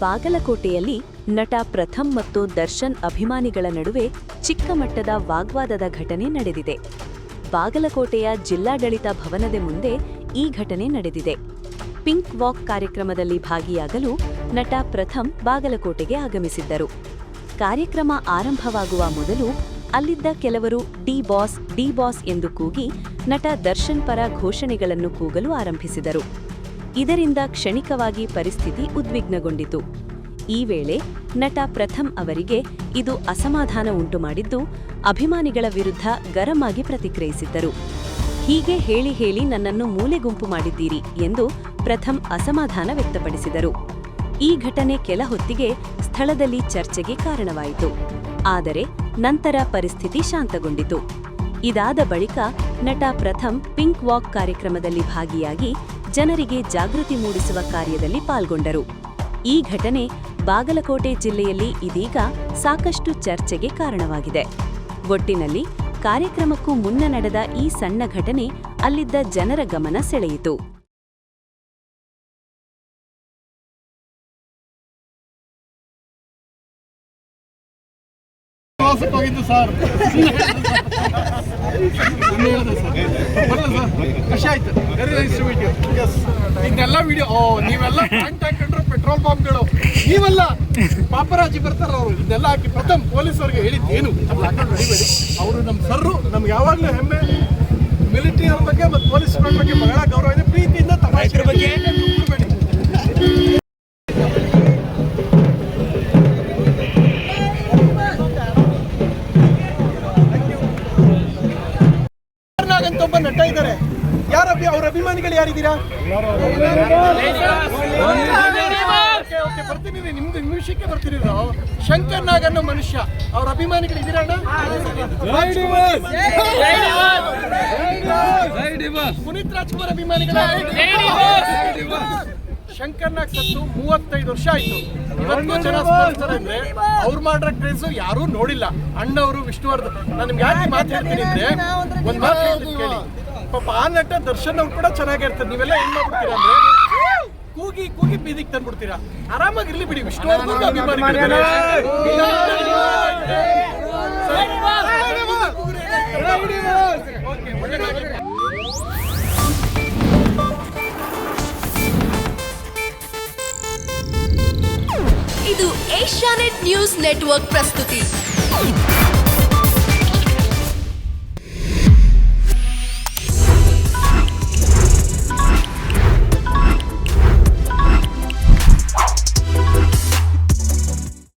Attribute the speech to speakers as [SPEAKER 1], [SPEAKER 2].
[SPEAKER 1] ಬಾಗಲಕೋಟೆಯಲ್ಲಿ ನಟ ಪ್ರಥಮ್ ಮತ್ತು ದರ್ಶನ್ ಅಭಿಮಾನಿಗಳ ನಡುವೆ ಚಿಕ್ಕ ಮಟ್ಟದ ವಾಗ್ವಾದದ ಘಟನೆ ನಡೆದಿದೆ. ಬಾಗಲಕೋಟೆಯ ಜಿಲ್ಲಾಡಳಿತ ಭವನದ ಮುಂದೆ ಈ ಘಟನೆ ನಡೆದಿದೆ. ಪಿಂಕ್ ವಾಕ್ ಕಾರ್ಯಕ್ರಮದಲ್ಲಿ ಭಾಗಿಯಾಗಲು ನಟ ಪ್ರಥಮ್ ಬಾಗಲಕೋಟೆಗೆ ಆಗಮಿಸಿದ್ದರು. ಕಾರ್ಯಕ್ರಮ ಆರಂಭವಾಗುವ ಮೊದಲು ಅಲ್ಲಿದ್ದ ಕೆಲವರು ಡಿ ಬಾಸ್ ಎಂದು ಕೂಗಿ ನಟ ದರ್ಶನ್ ಪರ ಘೋಷಣೆಗಳನ್ನು ಕೂಗಲು ಆರಂಭಿಸಿದರು. ಇದರಿಂದ ಕ್ಷಣಿಕವಾಗಿ ಪರಿಸ್ಥಿತಿ ಉದ್ವಿಗ್ನಗೊಂಡಿತು. ಈ ವೇಳೆ ನಟ ಪ್ರಥಮ್ ಅವರಿಗೆ ಇದು ಅಸಮಾಧಾನ ಉಂಟುಮಾಡಿದ್ದು, ಅಭಿಮಾನಿಗಳ ವಿರುದ್ಧ ಗರಂ ಆಗಿ ಪ್ರತಿಕ್ರಿಯಿಸಿದ್ದರು. ಹೀಗೆ ಹೇಳಿ ನನ್ನನ್ನು ಮೂಲೆಗುಂಪು ಮಾಡಿದ್ದೀರಿ ಎಂದು ಪ್ರಥಮ್ ಅಸಮಾಧಾನ ವ್ಯಕ್ತಪಡಿಸಿದರು. ಈ ಘಟನೆ ಕೆಲ ಹೊತ್ತಿಗೆ ಸ್ಥಳದಲ್ಲಿ ಚರ್ಚೆಗೆ ಕಾರಣವಾಯಿತು. ಆದರೆ ನಂತರ ಪರಿಸ್ಥಿತಿ ಶಾಂತಗೊಂಡಿತು. ಇದಾದ ಬಳಿಕ ನಟ ಪ್ರಥಮ್ ಪಿಂಕ್ ವಾಕ್ ಕಾರ್ಯಕ್ರಮದಲ್ಲಿ ಭಾಗಿಯಾಗಿ ಜನರಿಗೆ ಜಾಗೃತಿ ಮೂಡಿಸುವ ಕಾರ್ಯದಲ್ಲಿ ಪಾಲ್ಗೊಂಡರು. ಈ ಘಟನೆ ಬಾಗಲಕೋಟೆ ಜಿಲ್ಲೆಯಲ್ಲಿ ಇದೀಗ ಸಾಕಷ್ಟು ಚರ್ಚೆಗೆ ಕಾರಣವಾಗಿದೆ. ಒಟ್ಟಿನಲ್ಲಿ ಕಾರ್ಯಕ್ರಮಕ್ಕೂ ಮುನ್ನ ನಡೆದ ಈ ಸಣ್ಣ ಘಟನೆ ಅಲ್ಲಿದ್ದ ಜನರ ಗಮನ ಸೆಳೆಯಿತು.
[SPEAKER 2] ಇದೆಲ್ಲ ವಿಡಿಯೋ ನೀವೆಲ್ಲ ಪ್ಯಾಂಟ್ ಹಾಕೊಂಡ್ರು ಪೆಟ್ರೋಲ್ ಬಾಂಬ್ಗಳು ನೀವೆಲ್ಲ ಪಾಪರಾಜಿ ಬರ್ತಾರ. ಅವರು ಇದೆಲ್ಲ ಹಾಕಿ ಪ್ರಥಮ್ ಪೊಲೀಸರಿಗೆ ಹೇಳಿದ್ದೇನು ಅವರು ನಮ್ಮ ಸರ್ರು ನಮ್ಗೆ ಯಾವಾಗಲೂ ಹೆಮ್ಮೆ. ಮಿಲಿಟರಿ ಅವ್ರ ಬಗ್ಗೆ ಮತ್ತು ಪೊಲೀಸ್ಗಳ ಬಗ್ಗೆ ಬಹಳ ಗೌರವ ಇದೆ. ಪ್ರೀತಿಯಿಂದ ತಮಾಷೆ ಬಗ್ಗೆ ಅಂತ ಒಬ್ಬ ನಟ ಇದ್ದಾರೆ. ಅವ್ರ ಅಭಿಮಾನಿಗಳು ಯಾರಿದ್ದೀರಾ? ಬರ್ತೀನಿ, ನಿಮ್ದು ನಿಮಿಷಕ್ಕೆ ಬರ್ತೀರಿ. ಶಂಕರ್ ನಾಗ್ ಅನ್ನೋ ಮನುಷ್ಯ, ಅವ್ರ ಅಭಿಮಾನಿಗಳು ಇದ್ದೀರಾ? ಪುನೀತ್ ರಾಜ್ಕುಮಾರ್ ಅಭಿಮಾನಿಗಳು. ಶಂಕರ್ ನಾಗ್ ಸತ್ತು 35 ವರ್ಷ ಆಯ್ತು. ಇವತ್ತು ಜನ ಸ್ಪರ್ಧಿಸ್ತಾರೆ ಅಂದ್ರೆ ಅವ್ರು ಮಾಡೋ ಕ್ರೇಜ್ ಯಾರೂ ನೋಡಿಲ್ಲ. ಅಣ್ಣವರು ವಿಷ್ಣುವರ್ಧನ್. ನಾನು ನಿಮ್ಗೆ ಯಾಕೆ ಮಾತಾಡ್ತೀನಿ ಅಂದ್ರೆ ಒಂದ್ ಮಾತು ಹೇಳ್ತೀನಿ ಕೇಳಿ. ಪಾಪ ಆ ನಟ ದರ್ಶನ್ ಅವ್ರು ಕೂಡ ಚೆನ್ನಾಗಿರ್ತಾರೆ. ನೀವೆಲ್ಲ ಏನ್ ಮಾಡ್ಬಿಡ್ತೀರಾ ಅಂದ್ರೆ ಕೂಗಿ ಬೀದಿಗೆ ತಂದ್ಬಿಡ್ತೀರಾ. ಆರಾಮಾಗಿರ್ಲಿ ಬಿಡಿ. ವಿಷ್ಣುವರ್ಧನ್ ಅಭಿಮಾನಿಗಳು
[SPEAKER 3] ಇದು ಏಷ್ಯಾನೆಟ್ ನ್ಯೂಸ್ ನೆಟ್ವರ್ಕ್ ಪ್ರಸ್ತುತಿ.